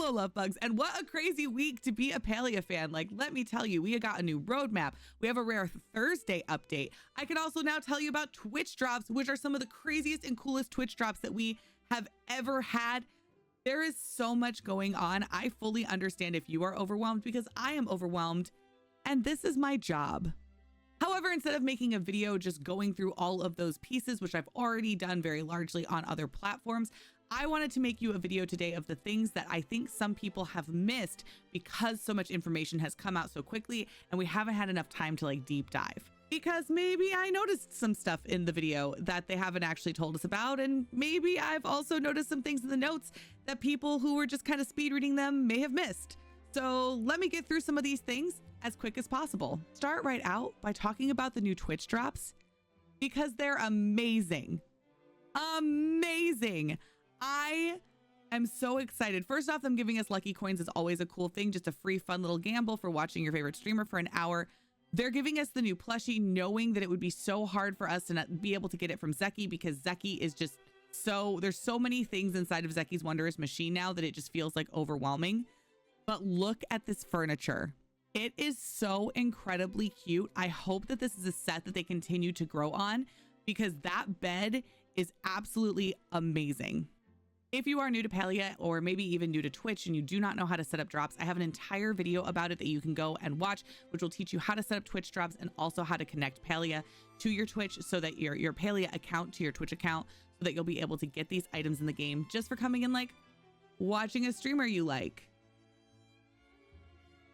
Hello, love bugs, and what a crazy week to be a Palia fan. Like, let me tell you, we got a new roadmap. We have a Rare Thursday update. I can also now tell you about Twitch drops, which are some of the craziest and coolest Twitch drops that we have ever had. There is so much going on. I fully understand if you are overwhelmed because I am overwhelmed, and this is my job. However, instead of making a video just going through all of those pieces, which I've already done very largely on other platforms, I wanted to make you a video today of the things that I think some people have missed because so much information has come out so quickly and we haven't had enough time to like deep dive. Because maybe I noticed some stuff in the video that they haven't actually told us about, and maybe I've also noticed some things in the notes that people who were just kind of speed reading them may have missed. So let me get through some of these things as quick as possible. Start right out by talking about the new Twitch drops because they're amazing. Amazing. I am so excited. First off, them giving us lucky coins is always a cool thing, just a free fun little gamble for watching your favorite streamer for an hour. They're giving us the new plushie, knowing that it would be so hard for us to not be able to get it from Zeki because Zeki is just so, there's so many things inside of Zeki's wondrous machine now that it just feels like overwhelming. But look at this furniture. It is so incredibly cute. I hope that this is a set that they continue to grow on because that bed is absolutely amazing. If you are new to Palia or maybe even new to Twitch and you do not know how to set up drops, I have an entire video about it that you can go and watch, which will teach you how to set up Twitch drops and also how to connect Palia to your Twitch so that your Palia account to your Twitch account so that you'll be able to get these items in the game just for coming in like watching a streamer you like.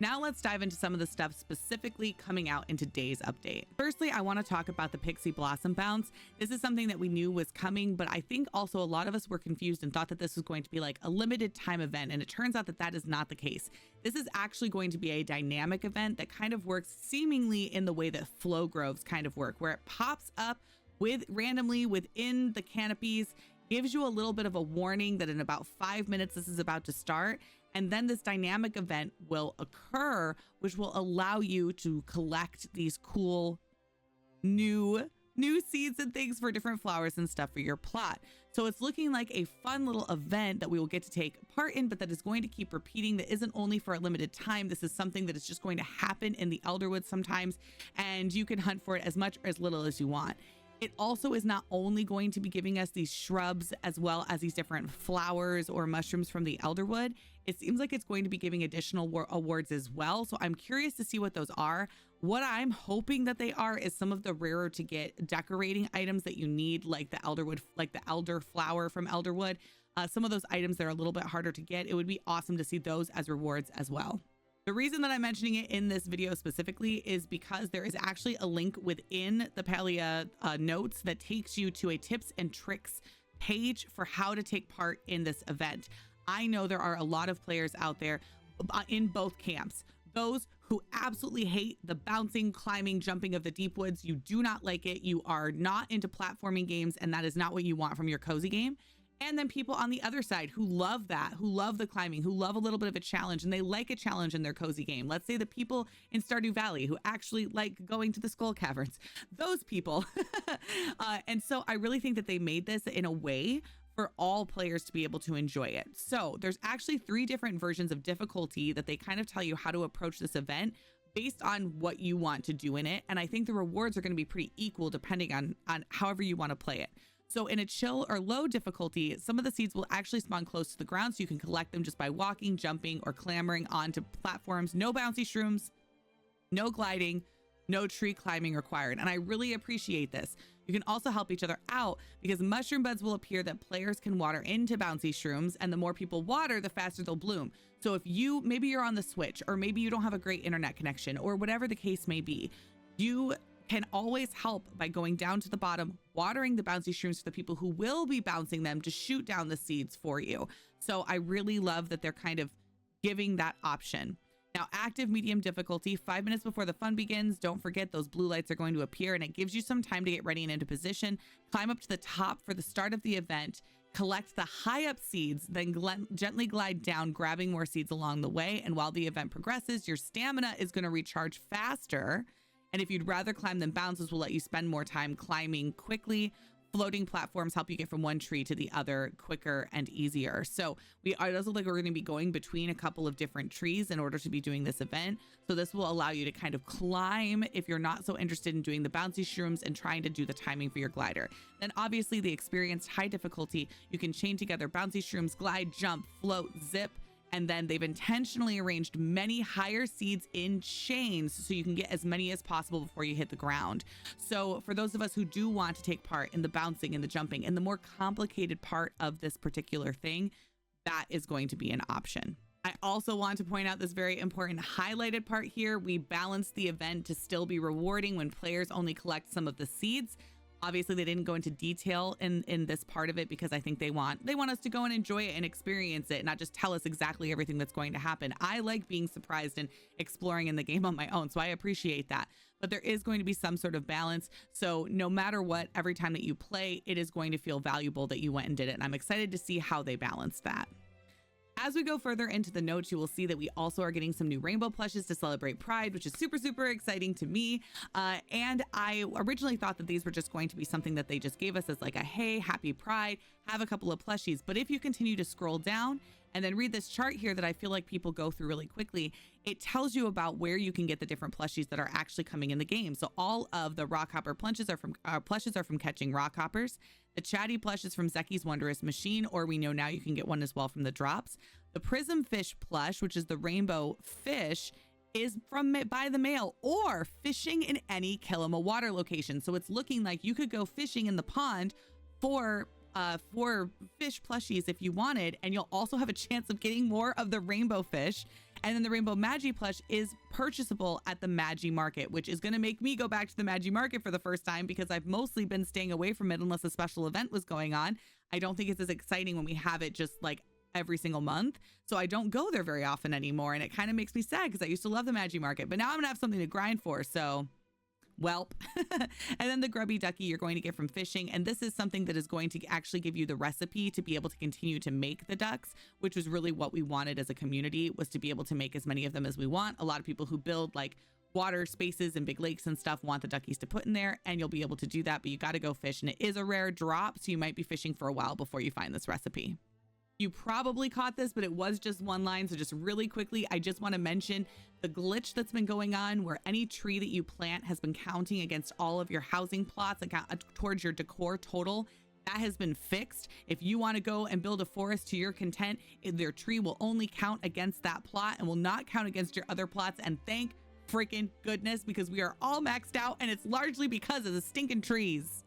Now let's dive into some of the stuff specifically coming out in today's update. Firstly, I want to talk about the Pixie Blossom bounce. This is something that we knew was coming, but I think also a lot of us were confused and thought that this was going to be like a limited time event, and it turns out that that is not the case. This is actually going to be a dynamic event that kind of works seemingly in the way that Flow Groves kind of work, where it pops up randomly within the canopies, gives you a little bit of a warning that in about 5 minutes this is about to start. And then this dynamic event will occur, which will allow you to collect these cool new seeds and things for different flowers and stuff for your plot. So it's looking like a fun little event that we will get to take part in, but that is going to keep repeating, that isn't only for a limited time. This is something that is just going to happen in the elderwood sometimes, and you can hunt for it as much or as little as you want. It also is not only going to be giving us these shrubs as well as these different flowers or mushrooms from the elderwood. It seems like it's going to be giving additional awards as well. So I'm curious to see what those are. What I'm hoping that they are is some of the rarer to get decorating items that you need, like the elderwood, like the elder flower from elderwood. Some of those items that are a little bit harder to get. It would be awesome to see those as rewards as well. The reason that I'm mentioning it in this video specifically is because there is actually a link within the Palia notes that takes you to a tips and tricks page for how to take part in this event. I know there are a lot of players out there in both camps. Those who absolutely hate the bouncing, climbing, jumping of the deep woods. You do not like it. You are not into platforming games, and that is not what you want from your cozy game. And then people on the other side who love that, who love the climbing, who love a little bit of a challenge, and they like a challenge in their cozy game. Let's say the people in Stardew Valley who actually like going to the skull caverns, those people. And so I really think that they made this in a way for all players to be able to enjoy it. So there's actually 3 different versions of difficulty that they kind of tell you how to approach this event based on what you want to do in it. And I think the rewards are going to be pretty equal depending on however you want to play it. So in a chill or low difficulty, some of the seeds will actually spawn close to the ground, so you can collect them just by walking, jumping, or clambering onto platforms. No bouncy shrooms, no gliding, no tree climbing required. And I really appreciate this. You can also help each other out because mushroom buds will appear that players can water into bouncy shrooms, and the more people water, the faster they'll bloom. So if maybe you're on the Switch, or maybe you don't have a great internet connection, or whatever the case may be, you can always help by going down to the bottom, watering the bouncy shrooms for the people who will be bouncing them to shoot down the seeds for you. So I really love that they're kind of giving that option. Now, active medium difficulty, 5 minutes before the fun begins. Don't forget those blue lights are going to appear, and it gives you some time to get ready and into position. Climb up to the top for the start of the event. Collect the high up seeds, then gently glide down, grabbing more seeds along the way. And while the event progresses, your stamina is going to recharge faster. And if you'd rather climb than bounce, this will let you spend more time climbing quickly. floating platforms help you get from one tree to the other quicker and easier. So it does look like we're going to be going between a couple of different trees in order to be doing this event. So this will allow you to kind of climb if you're not so interested in doing the bouncy shrooms and trying to do the timing for your glider. Then obviously the experienced high difficulty, you can chain together bouncy shrooms, glide, jump, float, zip. And then they've intentionally arranged many higher seeds in chains so you can get as many as possible before you hit the ground. So for those of us who do want to take part in the bouncing and the jumping and the more complicated part of this particular thing, that is going to be an option. I also want to point out this very important highlighted part here. We balanced the event to still be rewarding when players only collect some of the seeds. Obviously, they didn't go into detail in this part of it because I think they want us to go and enjoy it and experience it, not just tell us exactly everything that's going to happen. I like being surprised and exploring in the game on my own, so I appreciate that. But there is going to be some sort of balance. So no matter what, every time that you play, it is going to feel valuable that you went and did it. And I'm excited to see how they balance that. As we go further into the notes, you will see that we also are getting some new rainbow plushes to celebrate Pride, which is super, super exciting to me. And I originally thought that these were just going to be something that they just gave us as like a, hey, happy Pride, have a couple of plushies. But if you continue to scroll down and then read this chart here that I feel like people go through really quickly, it tells you about where you can get the different plushies that are actually coming in the game. So all of the rockhopper plushes are from catching rockhoppers. The chatty plush is from Zeki's Wondrous Machine, or we know now you can get one as well from the drops. The prism fish plush, which is the rainbow fish, is from by the mail or fishing in any Kilima water location. So it's looking like you could go fishing in the pond for fish plushies if you wanted, and you'll also have a chance of getting more of the rainbow fish. And then the rainbow Magi plush is purchasable at the Magi Market, which is going to make me go back to the Magi Market for the first time because I've mostly been staying away from it unless a special event was going on. I don't think it's as exciting when we have it just like every single month. So I don't go there very often anymore. And it kind of makes me sad because I used to love the Magi Market, but now I'm gonna have something to grind for. So welp. And then the grubby ducky you're going to get from fishing. And this is something that is going to actually give you the recipe to be able to continue to make the ducks, which was really what we wanted as a community, was to be able to make as many of them as we want. A lot of people who build like water spaces and big lakes and stuff want the duckies to put in there, and you'll be able to do that, but you got to go fish. And it is a rare drop, so you might be fishing for a while before you find this recipe. You probably caught this, but it was just one line. So just really quickly, I just want to mention the glitch that's been going on where any tree that you plant has been counting against all of your housing plots towards your decor total. That has been fixed. If you want to go and build a forest to your content, their tree will only count against that plot and will not count against your other plots. And thank freaking goodness, because we are all maxed out, and it's largely because of the stinking trees.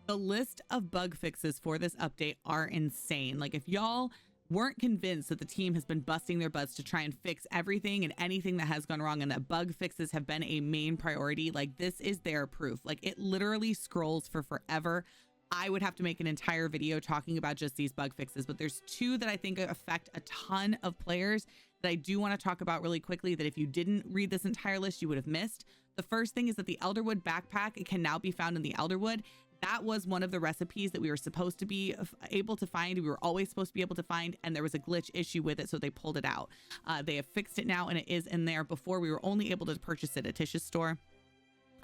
The list of bug fixes for this update are insane. Like, if y'all weren't convinced that the team has been busting their butts to try and fix everything and anything that has gone wrong, and that bug fixes have been a main priority, like, this is their proof. Like, it literally scrolls for forever. I would have to make an entire video talking about just these bug fixes, but there's two that I think affect a ton of players that I do want to talk about really quickly, that if you didn't read this entire list, you would have missed. The first thing is that the elderwood backpack can now be found in the elderwood. That was one of the recipes that we were supposed to be able to find. We were always supposed to be able to find, and there was a glitch issue with it, so they pulled it out. They have fixed it now, and it is in there. Before, we were only able to purchase it at Tish's store.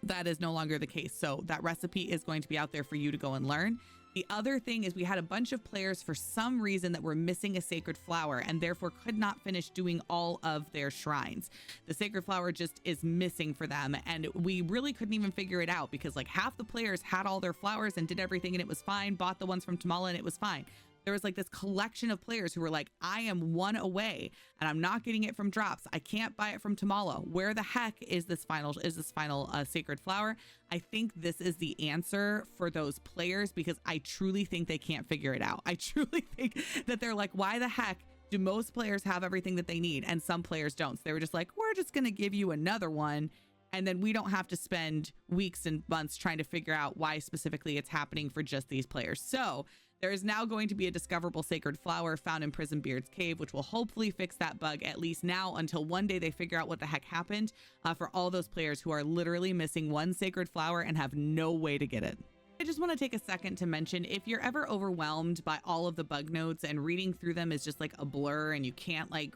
That is no longer the case. So that recipe is going to be out there for you to go and learn. The other thing is we had a bunch of players for some reason that were missing a sacred flower and therefore could not finish doing all of their shrines. The sacred flower just is missing for them, and we really couldn't even figure it out because like half the players had all their flowers and did everything and it was fine, bought the ones from Tamala and it was fine. There was like this collection of players who were like, I am one away and I'm not getting it from drops. I can't buy it from Tamala. Where the heck is this final sacred flower? I think this is the answer for those players because I truly think they can't figure it out. I truly think that they're like, why the heck do most players have everything that they need and some players don't? So they were just like, we're just going to give you another one. And then we don't have to spend weeks and months trying to figure out why specifically it's happening for just these players. So there is now going to be a discoverable sacred flower found in Prisonbeard's cave, which will hopefully fix that bug, at least now, until one day they figure out what the heck happened, for all those players who are literally missing one sacred flower and have no way to get it. I just want to take a second to mention, if you're ever overwhelmed by all of the bug notes and reading through them is just like a blur and you can't like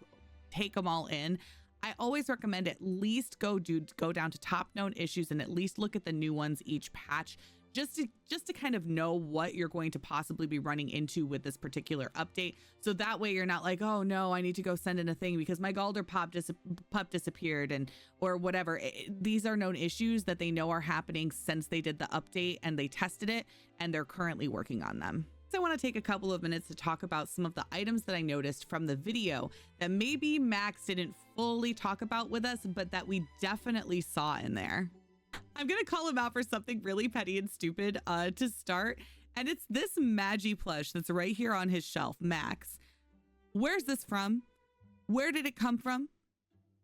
take them all in, I always recommend at least go down to top known issues and at least look at the new ones each patch, just to kind of know what you're going to possibly be running into with this particular update. So that way you're not like, oh no, I need to go send in a thing because my Galder pup disappeared and or whatever. These are known issues that they know are happening since they did the update and they tested it, and they're currently working on them. So I want to take a couple of minutes to talk about some of the items that I noticed from the video that maybe Max didn't fully talk about with us, but that we definitely saw in there. I'm going to call him out for something really petty and stupid to start. And it's this Magi plush that's right here on his shelf. Max, where's this from? Where did it come from?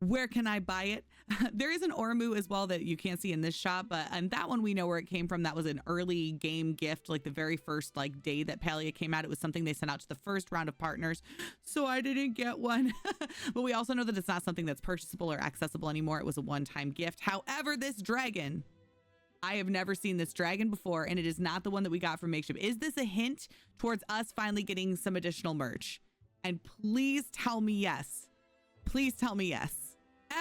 Where can I buy it? There is an Ormu as well that you can't see in this shop, and that one we know where it came from. That was an early game gift, like the very first day that Palia came out. It was something they sent out to the first round of partners, so I didn't get one. But we also know that it's not something that's purchasable or accessible anymore. It was a one-time gift. However, this dragon, I have never seen this dragon before, and it is not the one that we got from Makeshift. Is this a hint towards us finally getting some additional merch? And please tell me yes. Please tell me yes.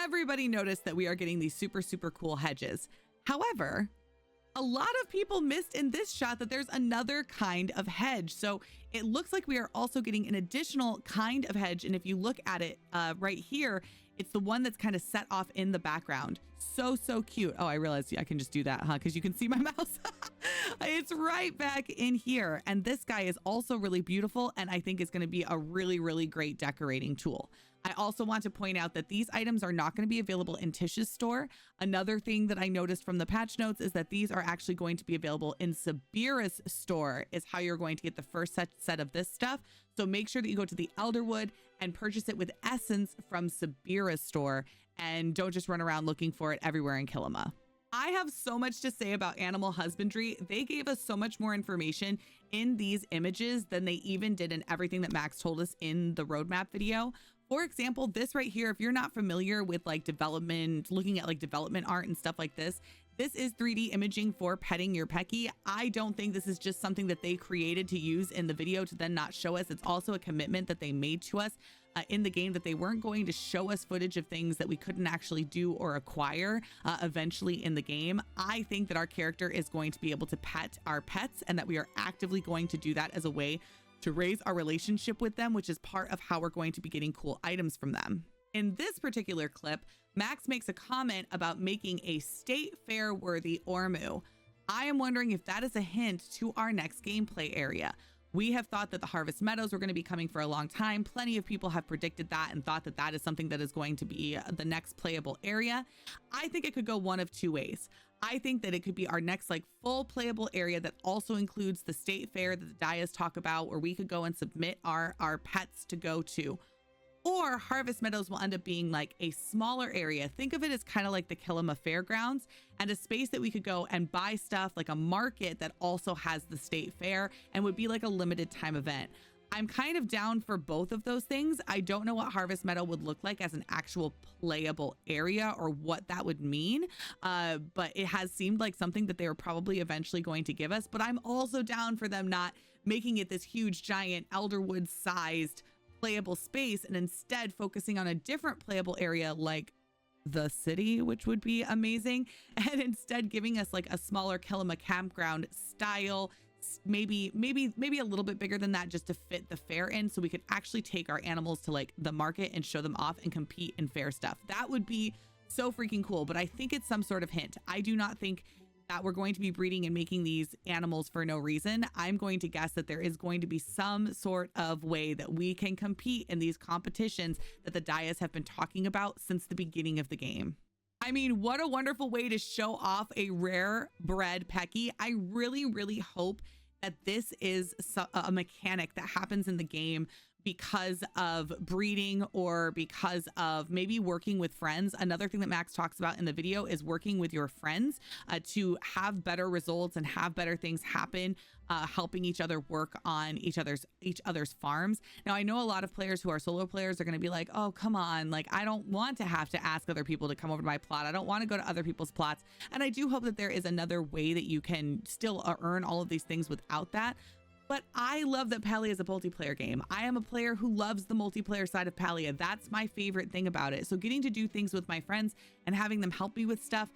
Everybody noticed that we are getting these super, super cool hedges. However, a lot of people missed in this shot that there's another kind of hedge. So it looks like we are also getting an additional kind of hedge. And if you look at it right here, it's the one that's kind of set off in the background. So cute. Oh, I realized I can just do that, huh? Because you can see my mouse. It's right back in here. And this guy is also really beautiful, and I think is going to be a really, really great decorating tool. I also want to point out that these items are not going to be available in Tish's store. Another thing that I noticed from the patch notes is that these are actually going to be available in Sabira's store, is how you're going to get the first set of this stuff. So make sure that you go to the Elderwood and purchase it with Essence from Sabira's store, and don't just run around looking for it everywhere in Kilima. I have so much to say about animal husbandry. They gave us so much more information in these images than they even did in everything that Max told us in the roadmap video. For example, this right here, if you're not familiar with development, looking at development art and stuff like this, this is 3D imaging for petting your Peki. I don't think this is just something that they created to use in the video to then not show us. It's also a commitment that they made to us in the game, that they weren't going to show us footage of things that we couldn't actually do or acquire eventually in the game. I think that our character is going to be able to pet our pets, and that we are actively going to do that as a way to raise our relationship with them, which is part of how we're going to be getting cool items from them. In this particular clip, Max makes a comment about making a state fair worthy Ormu. I am wondering if that is a hint to our next gameplay area. We have thought that the Harvest Meadows were going to be coming for a long time. Plenty of people have predicted that and thought that that is something that is going to be the next playable area. I think it could go one of two ways. I think that it could be our next full playable area that also includes the state fair that the Dayas talk about, where we could go and submit our pets to go to. Or Harvest Meadows will end up being a smaller area. Think of it as kind of like the Kilima Fairgrounds, and a space that we could go and buy stuff, like a market that also has the state fair and would be a limited time event. I'm kind of down for both of those things. I don't know what Harvest Meadow would look like as an actual playable area or what that would mean, but it has seemed like something that they were probably eventually going to give us. But I'm also down for them not making it this huge, giant Elderwood sized playable space, and instead focusing on a different playable area like the city, which would be amazing, and instead giving us a smaller Kilima campground style, maybe a little bit bigger than that, just to fit the fair in, so we could actually take our animals to the market and show them off and compete in fair stuff. That would be so freaking cool. But I think it's some sort of hint. I do not think that we're going to be breeding and making these animals for no reason. I'm going to guess that there is going to be some sort of way that we can compete in these competitions that the Dayas have been talking about since the beginning of the game. I mean, what a wonderful way to show off a rare bred Peki. I really, really hope that this is a mechanic that happens in the game because of breeding or because of maybe working with friends. Another thing that Max talks about in the video is working with your friends to have better results and have better things happen, helping each other work on each other's farms. Now, I know a lot of players who are solo players are going to be like, oh, come on, I don't want to have to ask other people to come over to my plot. I don't want to go to other people's plots. And I do hope that there is another way that you can still earn all of these things without that. But I love that Palia is a multiplayer game. I am a player who loves the multiplayer side of Palia. That's my favorite thing about it. So getting to do things with my friends and having them help me with stuff,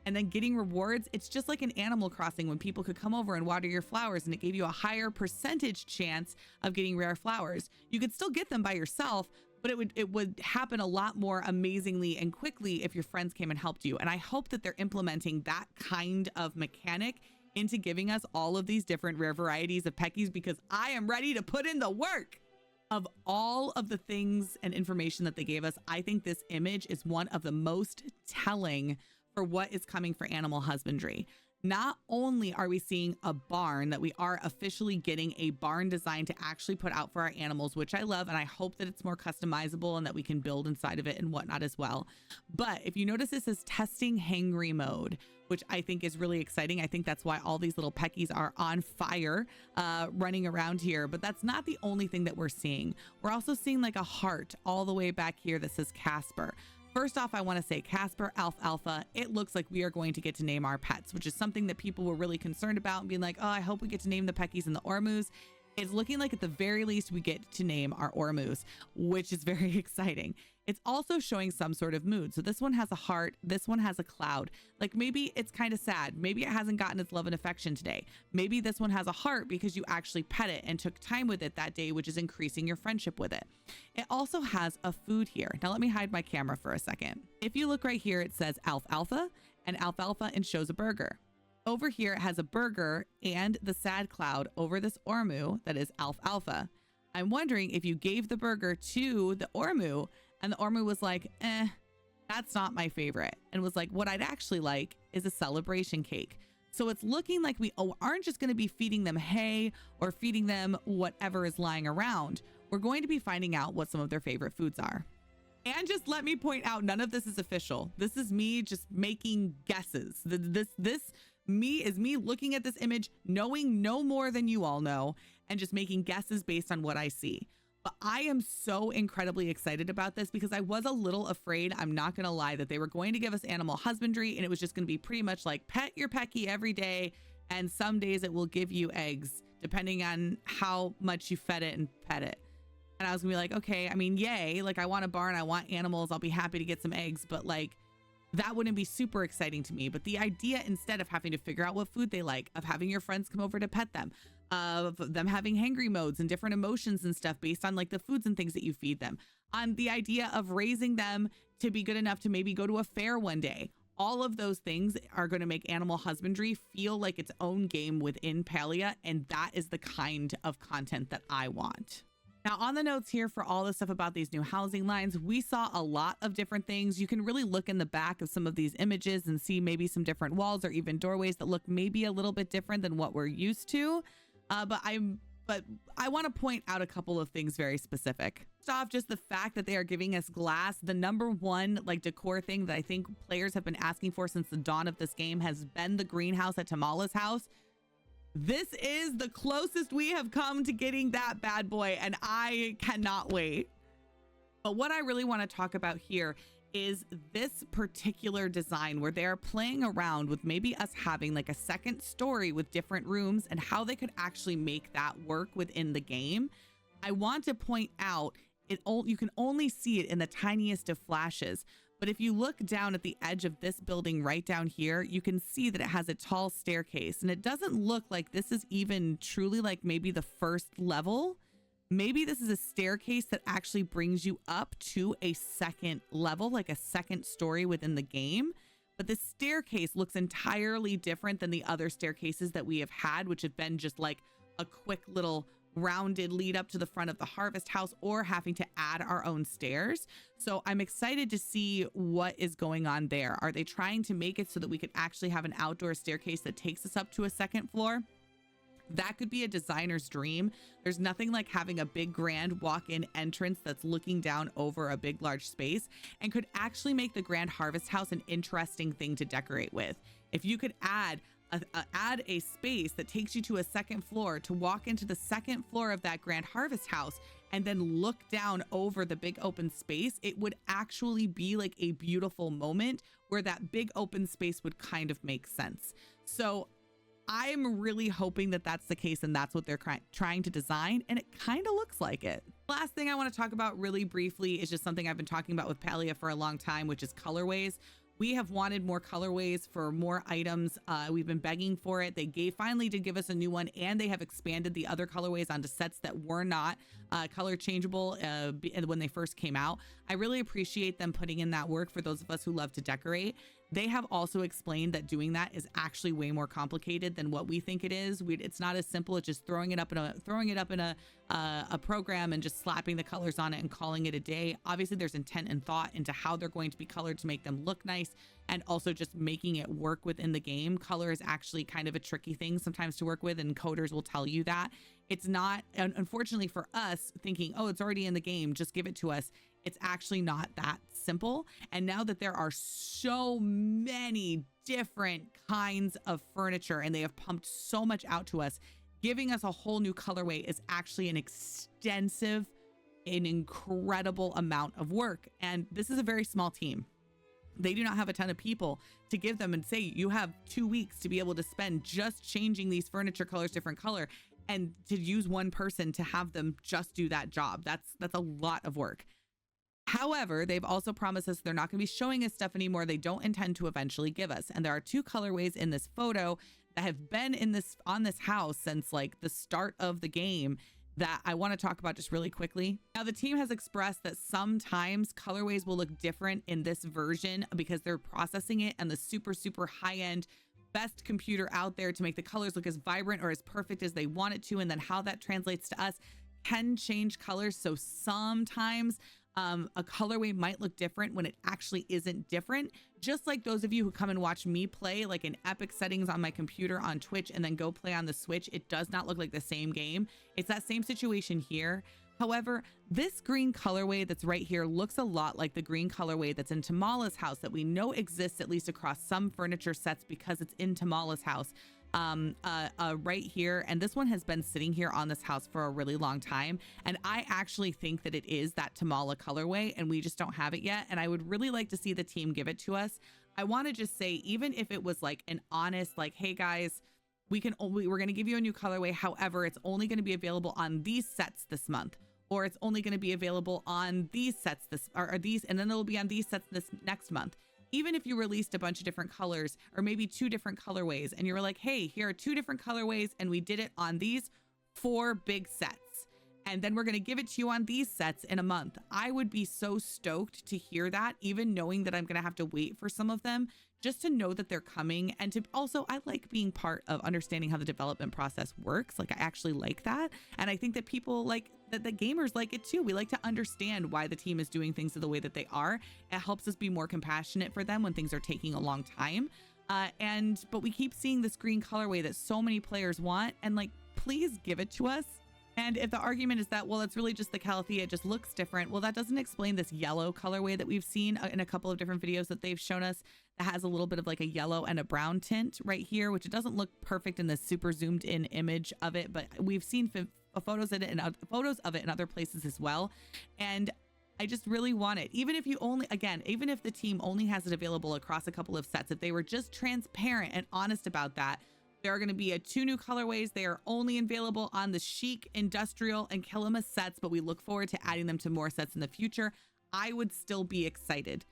and then getting rewards. It's just like an Animal Crossing when people could come over and water your flowers and it gave you a higher percentage chance of getting rare flowers. You could still get them by yourself, but it would happen a lot more amazingly and quickly if your friends came and helped you. And I hope that they're implementing that kind of mechanic into giving us all of these different rare varieties of Pekis, because I am ready to put in the work. Of all of the things and information that they gave us, I think this image is one of the most telling for what is coming for animal husbandry. Not only are we seeing a barn, that we are officially getting a barn design to actually put out for our animals, which I love, and I hope that it's more customizable and that we can build inside of it and whatnot as well. But if you notice, this is testing hangry mode, which I think is really exciting. I think that's why all these little Pekis are on fire running around here. But that's not the only thing that we're seeing. We're also seeing like a heart all the way back here that says Casper. First off, I want to say Casper, Alfalfa, it looks like we are going to get to name our pets, which is something that people were really concerned about and being like, oh, I hope we get to name the Pekis and the Ormus. It's looking like at the very least we get to name our Ormus, which is very exciting. It's also showing some sort of mood. So this one has a heart. This one has a cloud. Like maybe it's kind of sad. Maybe it hasn't gotten its love and affection today. Maybe this one has a heart because you actually pet it and took time with it that day, which is increasing your friendship with it. It also has a food here. Now let me hide my camera for a second. If you look right here, it says Alfalfa and Alfalfa and shows a burger. Over here, it has a burger and the sad cloud over this Ormu that is Alfalfa. I'm wondering if you gave the burger to the Ormu and the Ormu was like, that's not my favorite. And was like, what I'd actually like is a celebration cake. So it's looking like we aren't just going to be feeding them hay or feeding them whatever is lying around. We're going to be finding out what some of their favorite foods are. And just let me point out, none of this is official. This is me just making guesses. This is me looking at this image, knowing no more than you all know, and just making guesses based on what I see. But I am so incredibly excited about this because I was a little afraid, I'm not going to lie, that they were going to give us animal husbandry and it was just going to be pretty much like pet your Peki every day. And some days it will give you eggs depending on how much you fed it and pet it. And I was gonna be like, okay, I mean, yay. Like I want a barn, I want animals. I'll be happy to get some eggs, but like that wouldn't be super exciting to me. But the idea, instead of having to figure out what food they like, of having your friends come over to pet them, of them having hangry modes and different emotions and stuff based on like the foods and things that you feed them, on the idea of raising them to be good enough to maybe go to a fair one day. All of those things are going to make animal husbandry feel like its own game within Palia. And that is the kind of content that I want. Now, on the notes here for all the stuff about these new housing lines, we saw a lot of different things. You can really look in the back of some of these images and see maybe some different walls or even doorways that look maybe a little bit different than what we're used to. But I want to point out a couple of things very specific. First off, just the fact that they are giving us glass. The number one like decor thing that I think players have been asking for since the dawn of this game has been the greenhouse at Tamala's house. This is the closest we have come to getting that bad boy, and I cannot wait. But what I really want to talk about here is this particular design where they're playing around with maybe us having like a second story with different rooms and how they could actually make that work within the game. I want to point out you can only see it in the tiniest of flashes. But if you look down at the edge of this building right down here, you can see that it has a tall staircase, and it doesn't look like this is even truly like maybe the first level. Maybe this is a staircase that actually brings you up to a second level, like a second story within the game. But the staircase looks entirely different than the other staircases that we have had, which have been just like a quick little rounded lead up to the front of the harvest house or having to add our own stairs. So I'm excited to see what is going on there. Are they trying to make it so that we could actually have an outdoor staircase that takes us up to a second floor? That could be a designer's dream. There's nothing like having a big grand walk-in entrance that's looking down over a big large space and could actually make the grand harvest house an interesting thing to decorate with. If you could add a space that takes you to a second floor to walk into the second floor of that grand harvest house and then look down over the big open space, it would actually be like a beautiful moment where that big open space would kind of make sense. So I'm really hoping that that's the case and that's what they're trying to design, and it kind of looks like it. Last thing I want to talk about really briefly is just something I've been talking about with Palia for a long time, which is colorways. We have wanted more colorways for more items. We've been begging for it. They finally did give us a new one, and they have expanded the other colorways onto sets that were not color changeable when they first came out. I really appreciate them putting in that work for those of us who love to decorate. They have also explained that doing that is actually way more complicated than what we think it is. It's not as simple as just throwing it up in a program and just slapping the colors on it and calling it a day. Obviously, there's intent and thought into how they're going to be colored to make them look nice, and also just making it work within the game. Color is actually kind of a tricky thing sometimes to work with, and coders will tell you that. It's not, unfortunately for us, thinking, oh, it's already in the game, just give it to us. It's actually not that simple. And now that there are so many different kinds of furniture and they have pumped so much out to us, giving us a whole new colorway is actually an extensive, an incredible amount of work. And this is a very small team. They do not have a ton of people to give them and say, you have 2 weeks to be able to spend just changing these furniture colors, different color, and to use one person to have them just do that job. That's a lot of work. However, they've also promised us they're not going to be showing us stuff anymore. They don't intend to eventually give us. And there are 2 colorways in this photo that have been on this house since like the start of the game that I want to talk about just really quickly. Now, the team has expressed that sometimes colorways will look different in this version because they're processing it and the super, super high-end best computer out there to make the colors look as vibrant or as perfect as they want it to. And then how that translates to us can change colors. So sometimes a colorway might look different when it actually isn't different. Just like those of you who come and watch me play like in epic settings on my computer on Twitch and then go play on the Switch, it does not look like the same game. It's that same situation here. However, this green colorway that's right here looks a lot like the green colorway that's in Tamala's house that we know exists at least across some furniture sets because it's in Tamala's house. Right here, and this one has been sitting here on this house for a really long time, and I actually think that it is that Tamala colorway and we just don't have it yet, and I would really like to see the team give it to us. I want to just say, even if it was like an honest like, hey guys, we're going to give you a new colorway, however it's only going to be available on these sets this month, or it's only going to be available on these sets and then it'll be on these sets this next month. Even if you released a bunch of different colors or maybe 2 different colorways and you were like, hey, here are 2 different colorways and we did it on these 4 big sets, and then we're going to give it to you on these sets in a month. I would be so stoked to hear that, even knowing that I'm going to have to wait for some of them, just to know that they're coming. And to also, I like being part of understanding how the development process works. Like, I actually like that. And I think that people like that, the gamers like it too. We like to understand why the team is doing things the way that they are. It helps us be more compassionate for them when things are taking a long time. But we keep seeing this green colorway that so many players want, and like, please give it to us. And if the argument is that, well, it's really just the Calathea, it just looks different. Well, that doesn't explain this yellow colorway that we've seen in a couple of different videos that they've shown us that has a little bit of like a yellow and a brown tint right here, which it doesn't look perfect in this super zoomed in image of it, but we've seen photos of it in other places as well. And I just really want it. Even if even if the team only has it available across a couple of sets, if they were just transparent and honest about that, there are going to be 2 new colorways. They are only available on the Chic, Industrial, and Kilima sets, but we look forward to adding them to more sets in the future. I would still be excited.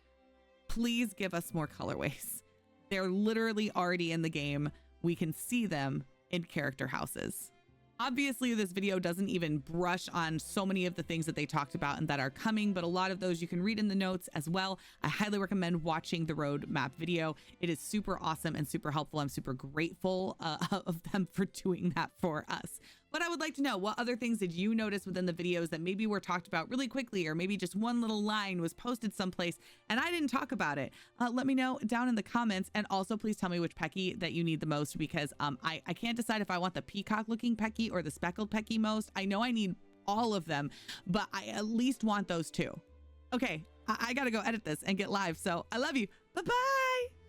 Please give us more colorways. They're literally already in the game. We can see them in character houses. Obviously, this video doesn't even brush on so many of the things that they talked about and that are coming, but a lot of those you can read in the notes as well. I highly recommend watching the roadmap video. It is super awesome and super helpful. I'm super grateful of them for doing that for us. But I would like to know, what other things did you notice within the videos that maybe were talked about really quickly, or maybe just one little line was posted someplace and I didn't talk about it? Let me know down in the comments. And also please tell me which Peki that you need the most, because I can't decide if I want the peacock looking Peki or the speckled Peki most. I know I need all of them, but I at least want those 2. Okay, I gotta go edit this and get live. So I love you. Bye-bye.